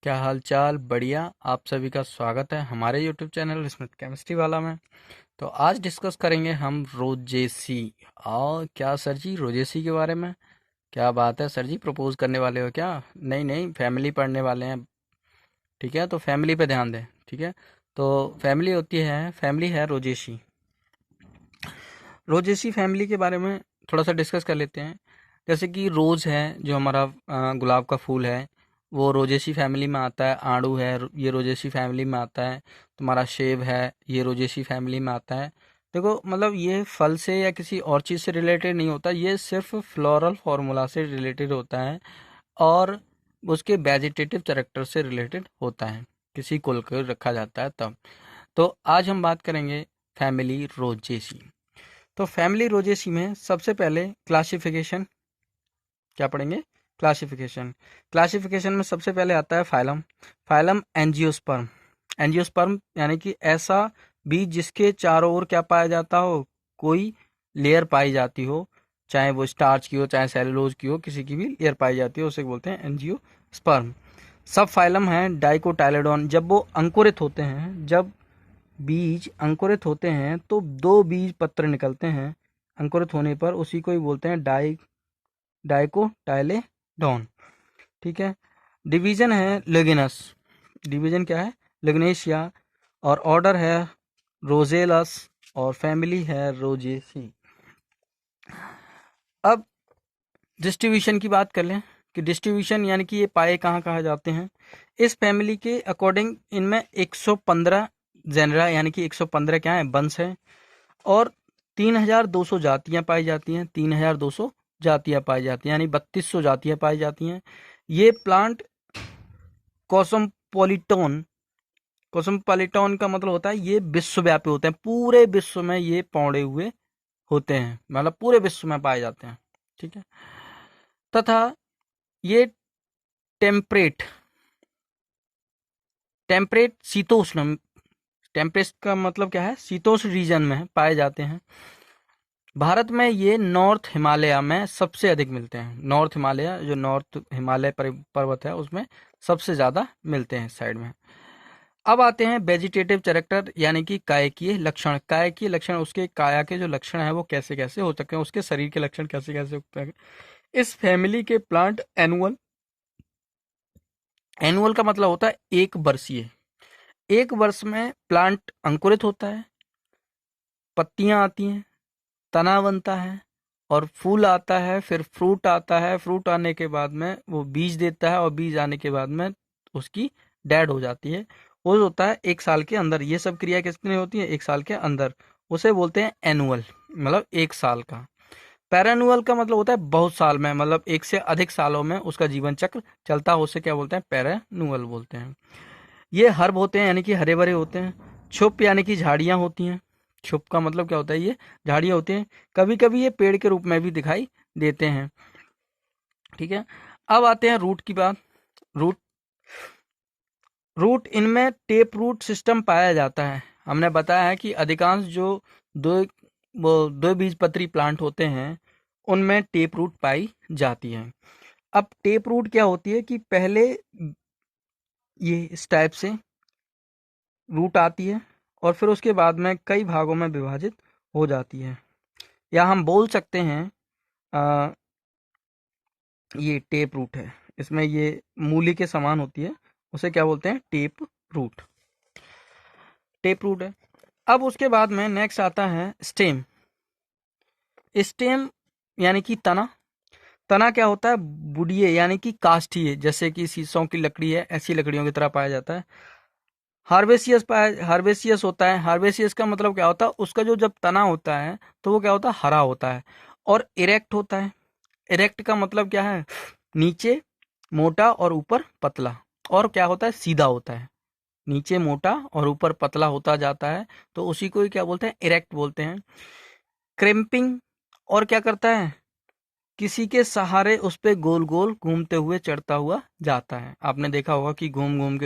क्या हाल चाल? बढ़िया। आप सभी का स्वागत है हमारे यूट्यूब चैनल स्मिथ केमिस्ट्री वाला में। तो आज डिस्कस करेंगे हम रोजेसी। और क्या सर जी, रोजेसी के बारे में? क्या बात है सर जी, प्रपोज करने वाले हो क्या? नहीं नहीं, फैमिली पढ़ने वाले हैं। ठीक है, तो फैमिली पे ध्यान दें। ठीक है, तो फैमिली है रोजेसी। रोजेसी फैमिली के बारे में थोड़ा सा डिस्कस कर लेते हैं। जैसे कि रोज़ है, जो हमारा गुलाब का फूल है, वो रोजेसी फैमिली में आता है। आड़ू है, ये रोजेसी फैमिली में आता है। तुम्हारा सेब है, ये रोजेसी फैमिली में आता है। देखो, मतलब ये फल से या किसी और चीज़ से रिलेटेड नहीं होता, ये सिर्फ फ्लोरल फार्मूला से रिलेटेड होता है और उसके वेजिटेटिव कैरेक्टर से रिलेटेड होता है। किसी कुल को रखा जाता है तब। तो आज हम बात करेंगे फैमिली रोजेसी। तो फैमिली रोजेसी में सबसे पहले क्लासिफिकेशन क्या पढ़ेंगे? क्लासिफिकेशन। क्लासिफिकेशन में सबसे पहले आता है फाइलम। Phylum angiosperm. एंजियोस्पर्म यानी कि ऐसा बीज जिसके चारों ओर क्या पाया जाता हो, कोई लेयर पाई जाती हो, चाहे वो स्टार्च की हो चाहे सेलुलोज की हो, किसी की भी लेयर पाई जाती हो, उसे बोलते हैं एंजियोस्पर्म। सब फाइलम है डाइकोटाइलेडोन। जब वो अंकुरित होते हैं, जब बीज अंकुरित होते हैं तो दो बीज पत्र निकलते हैं। अंकुरित होने पर उसी को ही बोलते हैं डाइकोटाइलेडोन। ठीक है। डिवीजन है लेगिनस। डिवीजन क्या है? लिग्नेशिया। और ऑर्डर है रोजेलस। और फैमिली है रोजेसी। अब डिस्ट्रीब्यूशन की बात कर लें कि डिस्ट्रीब्यूशन यानी कि ये पाए कहाँ कहाँ जाते हैं। इस फैमिली के अकॉर्डिंग इनमें 115 जेनरा यानी कि 115 क्या है, वंश है। और 3200 जातियां पाई जाती हैं। 3200 जातियां पाई जाती हैं यानी 3200 जातियां पाई जाती हैं। ये प्लांट कॉस्मोपॉलिटन। कॉस्मोपॉलिटन का मतलब होता है ये विश्वव्यापी होते हैं, पूरे विश्व में ये पौड़े हुए होते हैं, मतलब पूरे विश्व में पाए जाते हैं। ठीक है। तथा ये टेम्परेट टेम्परेट शीतोष्ण। टेम्परेट का मतलब क्या है? शीतोष्ण रीजन में पाए जाते हैं। भारत में ये नॉर्थ हिमालय में सबसे अधिक मिलते हैं। नॉर्थ हिमालय, जो नॉर्थ हिमालय पर्वत है, उसमें सबसे ज़्यादा मिलते हैं इस साइड में। अब आते हैं वेजिटेटिव कैरेक्टर यानी कि कायकीय लक्षण। कायकीय लक्षण, उसके काया के जो लक्षण है वो कैसे कैसे हो सकते हैं, उसके शरीर के लक्षण कैसे कैसे होते हैं। इस फैमिली के प्लांट एनुअल। एनुअल का मतलब होता है एक वर्षीय। एक वर्ष में प्लांट अंकुरित होता है, पत्तियां आती हैं, तना बनता है और फूल आता है, फिर फ्रूट आता है। फ्रूट आने के बाद में वो बीज देता है और बीज आने के बाद में उसकी डेड हो जाती है। वो होता है एक साल के अंदर। ये सब क्रिया कितनी होती है? एक साल के अंदर। उसे बोलते हैं एनुअल, मतलब एक साल का। पैरानुअल का मतलब होता है बहुत साल में, मतलब एक से अधिक सालों में उसका जीवन चक्र चलता है, उसे क्या बोलते हैं? पैरानुअल बोलते हैं। ये हर्ब होते हैं यानी कि हरे भरे होते हैं। छुप यानी कि झाड़ियां होती हैं। छुप का मतलब क्या होता है? ये झाड़ियां होती हैं। कभी कभी ये पेड़ के रूप में भी दिखाई देते हैं। ठीक है। अब आते हैं रूट की बात। रूट रूट इनमें टेप रूट सिस्टम पाया जाता है। हमने बताया है कि अधिकांश जो दो दो बीजपत्री प्लांट होते हैं उनमें टेप रूट पाई जाती है। अब टेप रूट क्या होती है कि पहले ये इस टाइप से रूट आती है और फिर उसके बाद में कई भागों में विभाजित हो जाती है। या हम बोल सकते हैं आ, ये टेप रूट है। इसमें ये मूली के समान होती है, उसे क्या बोलते हैं? Tap root. टेप रूट है। अब उसके बाद में नेक्स्ट आता है स्टेम। स्टेम यानी कि तना। तना क्या होता है? बुडिये यानी कि काष्ठीय, जैसे कि शीशों की लकड़ी है, ऐसी लकड़ियों की तरह पाया जाता है। हार्वेसियस होता है। हार्वेसियस का मतलब क्या होता है? उसका जो जब तना होता है तो वो क्या होता है? हरा होता है। और इरेक्ट होता है। इरेक्ट का मतलब क्या है? नीचे मोटा और ऊपर पतला। और क्या होता है? सीधा होता है। नीचे मोटा और ऊपर पतला होता जाता है, तो उसी को ही क्या बोलते हैं? इरेक्ट बोलते हैं। क्रेम्पिंग। और क्या करता है? किसी के सहारे उस पे गोल गोल घूमते हुए चढ़ता हुआ जाता है। आपने देखा होगा कि घूम घूम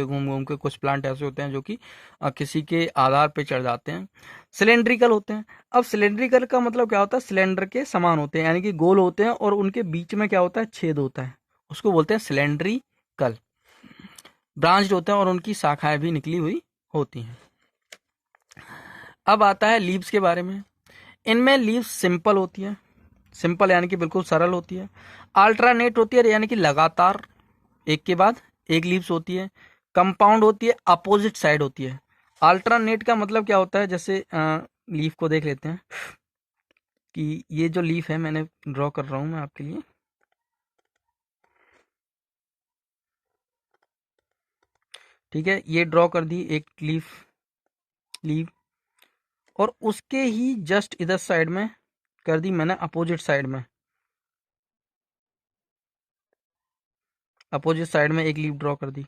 के कुछ प्लांट ऐसे होते हैं जो कि किसी के आधार पे चढ़ जाते हैं। सिलेंड्रिकल होते हैं। अब सिलेंड्रिकल का मतलब क्या होता है? सिलेंडर के समान होते हैं यानी कि गोल होते हैं और उनके बीच में क्या होता है? छेद होता है, उसको बोलते हैं सिलेंड्रिकल। ब्रांच्ड होते हैं और उनकी शाखाएं भी निकली हुई होती हैं। अब आता है लीव्स के बारे में। इनमें लीव्स सिंपल होती है, सिंपल यानी कि बिल्कुल सरल होती है। अल्टरनेट होती है यानी कि लगातार एक के बाद एक लीव्स होती है। कंपाउंड होती है, अपोजिट साइड होती है। अल्टरनेट का मतलब क्या होता है, जैसे लीफ को देख लेते हैं कि ये जो लीफ है मैंने ड्रॉ कर रहा हूं मैं आपके लिए। ठीक है, ये ड्रॉ कर दी एक लीफ और उसके ही जस्ट इधर साइड में कर दी मैंने अपोजिट साइड में, अपोजिट साइड में एक लीफ ड्रॉ कर दी।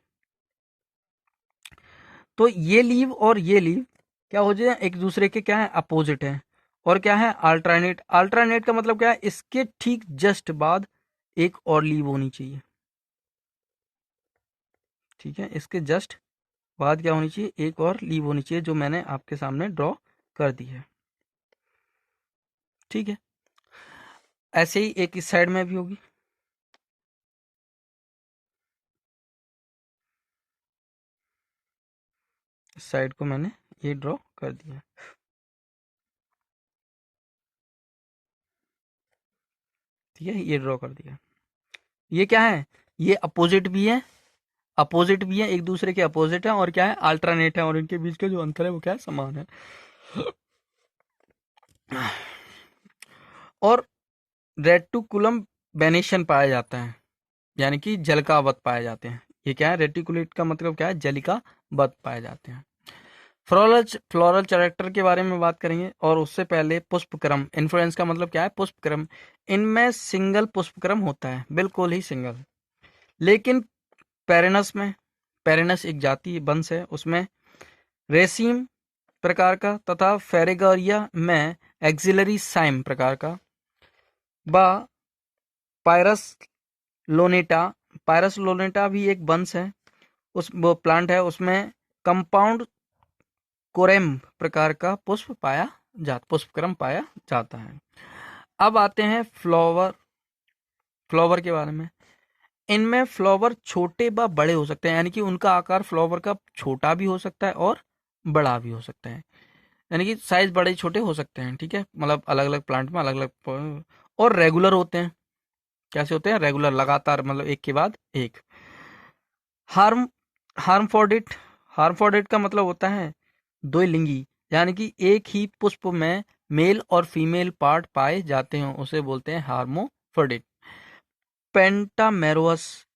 तो ये लीव और ये लीव क्या हो जाए, एक दूसरे के क्या है, अपोजिट है। और क्या है, अल्टरनेट। अल्टरनेट का मतलब क्या है, इसके ठीक जस्ट बाद एक और लीव होनी चाहिए। ठीक है, इसके जस्ट बाद क्या होनी चाहिए, एक और लीव होनी चाहिए, जो मैंने आपके सामने ड्रॉ कर दी है। ठीक है, ऐसे ही एक इस साइड में भी होगी। इस साइड को मैंने ये ड्रॉ कर दिया। ठीक है, ये ड्रॉ कर दिया। ये क्या है, ये अपोजिट भी है, अपोजिट भी है, एक दूसरे के अपोजिट है, और क्या है, अल्टरनेट है, और इनके बीच का जो अंतर है वो क्या है, समान है। और रेटिकुलम बेनेशन पाया जाता है, यानी कि जलिकावत पाए जाते हैं। ये क्या है, रेटिकुलेट का मतलब क्या है, जलिकावत पाए जाते हैं। फ्लोरल कैरेक्टर के बारे में बात करेंगे, और उससे पहले पुष्पक्रम। इन्फ्लोरेंस का मतलब क्या है, पुष्पक्रम। इनमें सिंगल पुष्पक्रम होता है, बिल्कुल ही सिंगल। लेकिन पेरेनस में, पेरेनस एक जाति वंश है, उसमें रेसिम प्रकार का तथा फेरेगरिया में एक्सिलरी साइम प्रकार का, व पायरस लोनेटा, पायरस लोनेटा भी एक वंश है, उस वो प्लांट है, उसमें कंपाउंड कोरेम प्रकार का पुष्पक्रम पाया जाता है। अब आते हैं फ्लावर के बारे में। इनमें फ्लावर छोटे व बड़े हो सकते हैं, यानी कि उनका आकार फ्लावर का छोटा भी हो सकता है और बड़ा भी हो सकता है, यानी कि साइज बड़े छोटे हो सकते हैं। ठीक है, मतलब अलग अलग प्लांट में अलग अलग। और रेगुलर होते हैं, कैसे होते हैं, रेगुलर, लगातार, मतलब एक के बाद एक। हार्म हार्मफोडिट, हार्मफोडिट का मतलब होता है द्विलिंगी, यानी कि एक ही पुष्प में मेल और फीमेल पार्ट पाए जाते हैं, उसे बोलते हैं हार्मोफोडिट। पेंटामेरोस,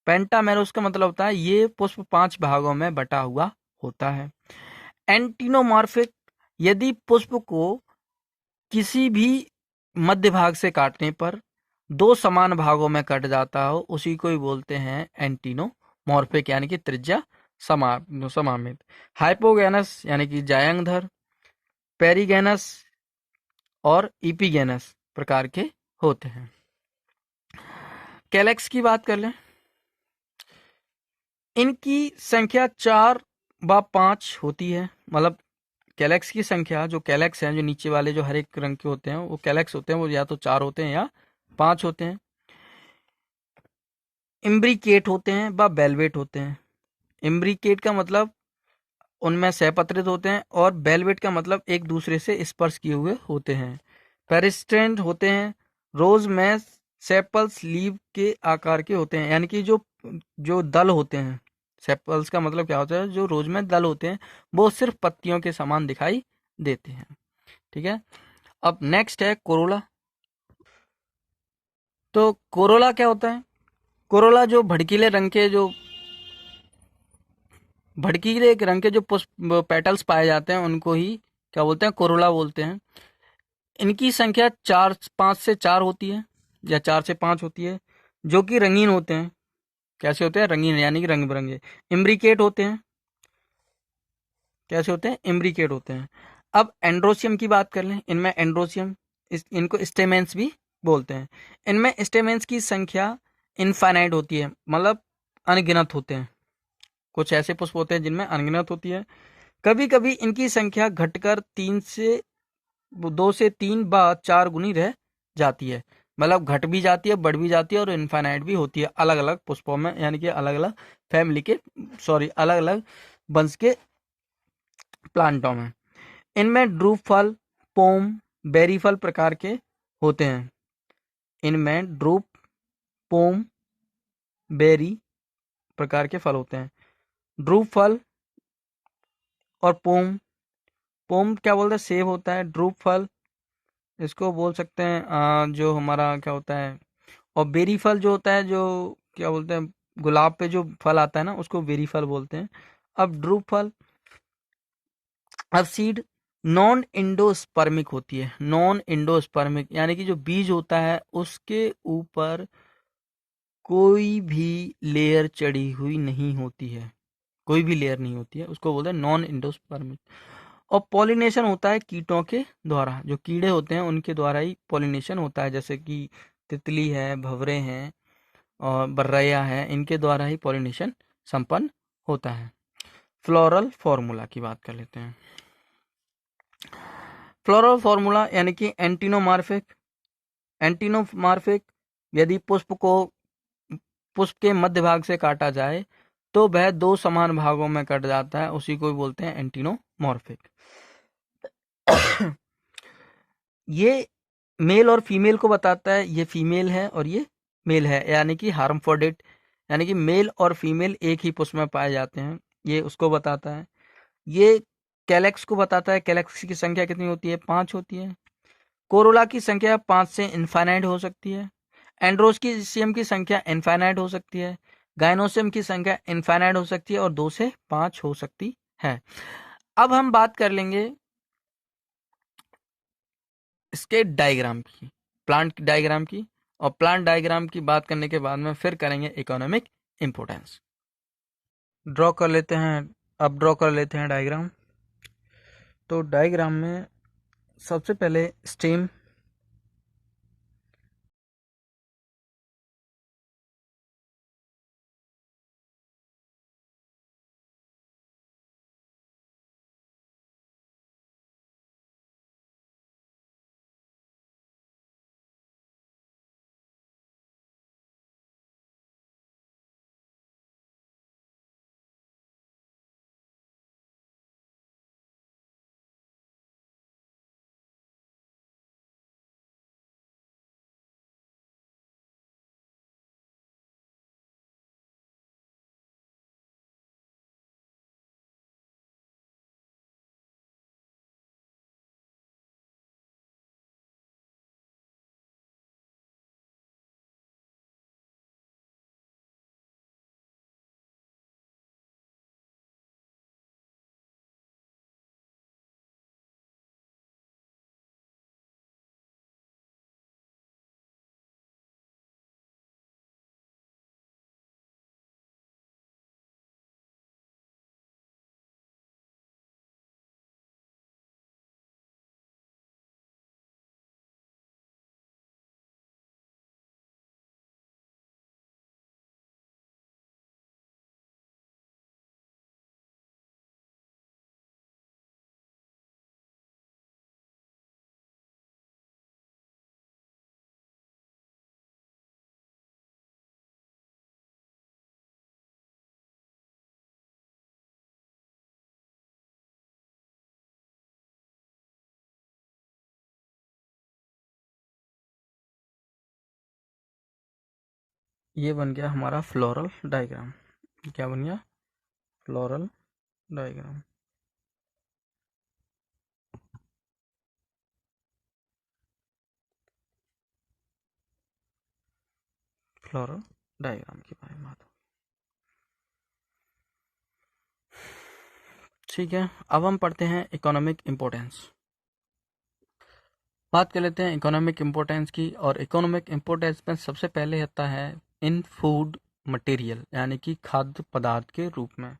पेंटामेरोस का मतलब होता है ये पुष्प 5 भागों में बटा हुआ होता है। एंटिनोमॉर्फिक, यदि पुष्प को किसी भी मध्य भाग से काटने पर 2 समान भागों में कट जाता हो, उसी को ही बोलते हैं एंटिनोमॉर्फिक, यानी कि त्रिज्या समामित। हाइपोगेनस यानी कि जायंगधर, पेरिगेनस और इपिगेनस प्रकार के होते हैं। कैलेक्स की बात कर लें, इनकी संख्या 4 व 5 होती है। मतलब कैलेक्स की संख्या, जो कैलेक्स हैं, जो नीचे वाले जो हर एक रंग के होते हैं वो कैलेक्स होते हैं, वो या तो 4 होते हैं या 5 होते हैं। इम्ब्रिकेट होते हैं व बेलवेट होते हैं। इम्ब्रिकेट का मतलब उनमें सहपत्रित होते हैं, और बेलवेट का मतलब एक दूसरे से स्पर्श किए हुए होते हैं। पेरिस्टेंट होते हैं। रोज में सेपल्स लीव के आकार के होते हैं, यानी कि जो जो दल होते हैं, सेपल्स का मतलब क्या होता है, जो रोज में दल होते हैं वो सिर्फ पत्तियों के समान दिखाई देते हैं। ठीक है, अब नेक्स्ट है कोरोला। तो कोरोला क्या होता है, कोरोला जो भड़कीले रंग के जो पुष्प पेटल्स पाए जाते हैं उनको ही क्या बोलते हैं, कोरोला बोलते हैं। इनकी संख्या 5 से 4 होती है, या 4 से 5 होती है, जो कि रंगीन होते हैं। कैसे होते हैं, रंगीन, यानी कि रंग बिरंगे। इम्ब्रिकेट होते हैं, कैसे होते हैं, इम्ब्रिकेट होते हैं। अब एंड्रोसियम की बात कर लें, इनमें एंड्रोसियम, इनको स्टेमेंस भी बोलते हैं। इनमें स्टेमेंस की संख्या इनफाइनाइट होती है, मतलब अनगिनत होते हैं। कुछ ऐसे पुष्प होते हैं जिनमें अनगिनत होती है। कभी कभी इनकी संख्या घटकर 2 से 3 व 4 गुनी रह जाती है। मतलब घट भी जाती है, बढ़ भी जाती है और इनफाइनाइट भी होती है अलग अलग पुष्पों में, यानी कि अलग अलग फैमिली के, सॉरी, अलग अलग वंश के प्लांटों में। इनमें ड्रूप फल, पोम, बेरी फल प्रकार के होते हैं। इनमें ड्रूप, पोम, बेरी प्रकार के फल होते हैं। ड्रूप फल और पोम, पोम क्या बोलते हैं, सेब होता है। ड्रूप फल इसको बोल सकते हैं जो हमारा क्या होता है, और बेरी फल जो होता है, जो क्या बोलते हैं, गुलाब पे जो फल आता है ना, उसको बेरी फल बोलते हैं। अब ड्रूप फल, अब सीड नॉन इंडोस्पर्मिक होती है। नॉन इंडोस्पर्मिक यानी कि जो बीज होता है उसके ऊपर कोई भी लेयर चढ़ी हुई नहीं होती है, कोई भी लेयर नहीं होती है, उसको बोलते हैं नॉन इंडोस्पर्मिक। और पॉलिनेशन होता है कीटों के द्वारा, जो कीड़े होते हैं उनके द्वारा ही पॉलिनेशन होता है, जैसे कि तितली है, भंवरे हैं और बर्रैया है, इनके द्वारा ही पॉलिनेशन संपन्न होता है। फ्लोरल फॉर्मूला की बात कर लेते हैं। फ्लोरल फॉर्मूला यानी कि एंटीनोमार्फिक। एंटीनोमार्फिक, यदि पुष्प के मध्य भाग से काटा जाए तो वह दो समान भागों में कट जाता है, उसी को बोलते हैं एंटीनोमॉर्फिक। ये मेल और फीमेल को बताता है, ये फीमेल है और ये मेल है, यानी कि हार्मफोडिट, यानी कि मेल और फीमेल एक ही पुष्प में पाए जाते हैं, ये उसको बताता है। ये कैलेक्स को बताता है, कैलेक्स की संख्या कितनी होती है, 5 होती है। कोरोला की संख्या 5 से इनफाइनाइट हो सकती है। एंड्रोस्कियम की संख्या इनफाइनाइट हो सकती है। गाइनोसियम की संख्या इनफाइनाइट हो सकती है और 2 से 5 हो सकती है। अब हम बात कर लेंगे इसके डायग्राम की, प्लांट डायग्राम की, और प्लांट डायग्राम की बात करने के बाद में फिर करेंगे इकोनॉमिक इंपोर्टेंस। ड्रॉ कर लेते हैं, अब ड्रॉ कर लेते हैं डायग्राम। तो डायग्राम में सबसे पहले स्टेम, ये बन गया हमारा फ्लोरल डायग्राम। क्या बन गया, फ्लोरल डायग्राम। फ्लोरल डायग्राम की बारे में बात। ठीक है, अब हम पढ़ते हैं इकोनॉमिक इम्पोर्टेंस। बात कर लेते हैं इकोनॉमिक इम्पोर्टेंस की, और इकोनॉमिक इम्पोर्टेंस में सबसे पहले आता है इन फूड मटेरियल, यानी कि खाद्य पदार्थ के रूप में।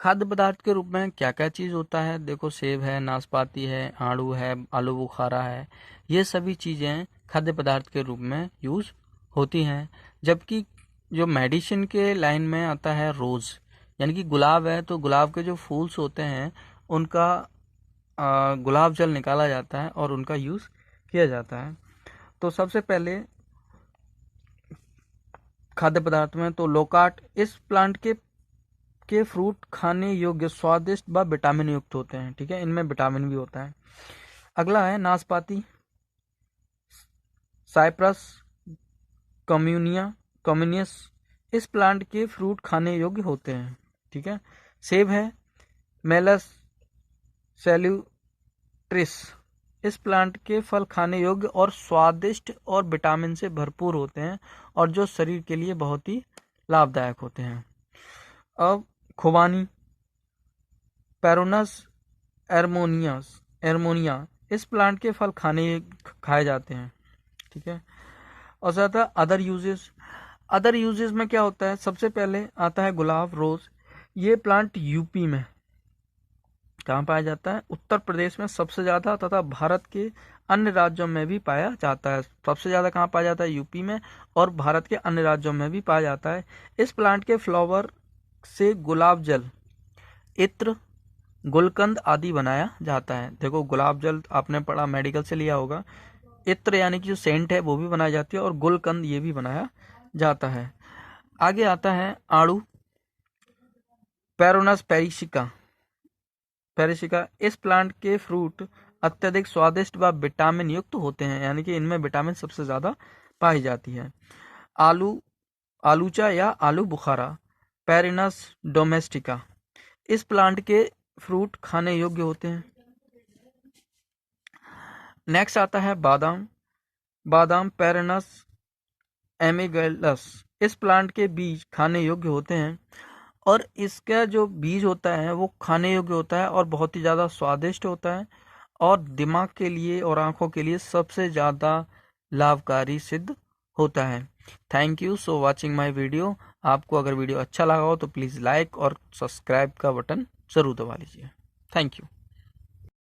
खाद्य पदार्थ के रूप में क्या क्या चीज़ होता है, देखो सेब है, नाशपाती है, आड़ू है, आलू बुखारा है, ये सभी चीज़ें खाद्य पदार्थ के रूप में यूज़ होती हैं। जबकि जो मेडिसिन के लाइन में आता है रोज़, यानी कि गुलाब है, तो गुलाब के जो फूल्स होते हैं उनका गुलाब जल निकाला जाता है और उनका यूज़ किया जाता है। तो सबसे पहले खाद्य पदार्थ में, तो लोकाट इस प्लांट के फ्रूट खाने योग्य, स्वादिष्ट व विटामिन युक्त होते हैं। ठीक है, इनमें विटामिन भी होता है। अगला है नाशपाती, साइप्रस कम्युनियस, इस प्लांट के फ्रूट खाने योग्य होते हैं। ठीक है। सेब है, मेलस सेल्यूट्रिस, इस प्लांट के फल खाने योग्य और स्वादिष्ट और विटामिन से भरपूर होते हैं और जो शरीर के लिए बहुत ही लाभदायक होते हैं। अब खुबानी, पेरोनस एरमोनिया, इस प्लांट के फल खाए जाते हैं। ठीक है। और ज़्यादा अदर यूजेस में क्या होता है, सबसे पहले आता है गुलाब, रोज। ये प्लांट यूपी में कहाँ पाया जाता है, उत्तर प्रदेश में सबसे ज़्यादा, तथा भारत के अन्य राज्यों में भी पाया जाता है। सबसे ज़्यादा कहाँ पाया जाता है, यूपी में, और भारत के अन्य राज्यों में भी पाया जाता है। इस प्लांट के फ्लावर से गुलाब जल, इत्र, गुलकंद आदि बनाया जाता है। देखो, गुलाब जल आपने पढ़ा, मेडिकल से लिया होगा। इत्र यानी कि जो सेंट है वो भी बनाई जाती है, और गुलकंद ये भी बनाया जाता है। आगे आता है आड़ू, पेरोनस पेरिसिका, इस प्लांट के फ्रूट अत्यधिक स्वादिष्ट व विटामिन युक्त होते हैं, यानी कि इनमें विटामिन सबसे ज़्यादा पाई जाती है। आलूचा या आलू बुखारा, पेरिनस डोमेस्टिका, इस प्लांट के फ्रूट खाने योग्य होते हैं। नेक्स्ट आता है बादाम पेरिनस एमिगेलस, इस प्लांट के बीज खाने योग्य होते हैं, और इसका जो बीज होता है वो खाने योग्य होता है और बहुत ही ज़्यादा स्वादिष्ट होता है, और दिमाग के लिए और आंखों के लिए सबसे ज़्यादा लाभकारी सिद्ध होता है। Thank you so watching my video. आपको अगर वीडियो अच्छा लगा हो तो प्लीज़ लाइक और सब्सक्राइब का बटन ज़रूर दबा लीजिए। Thank you.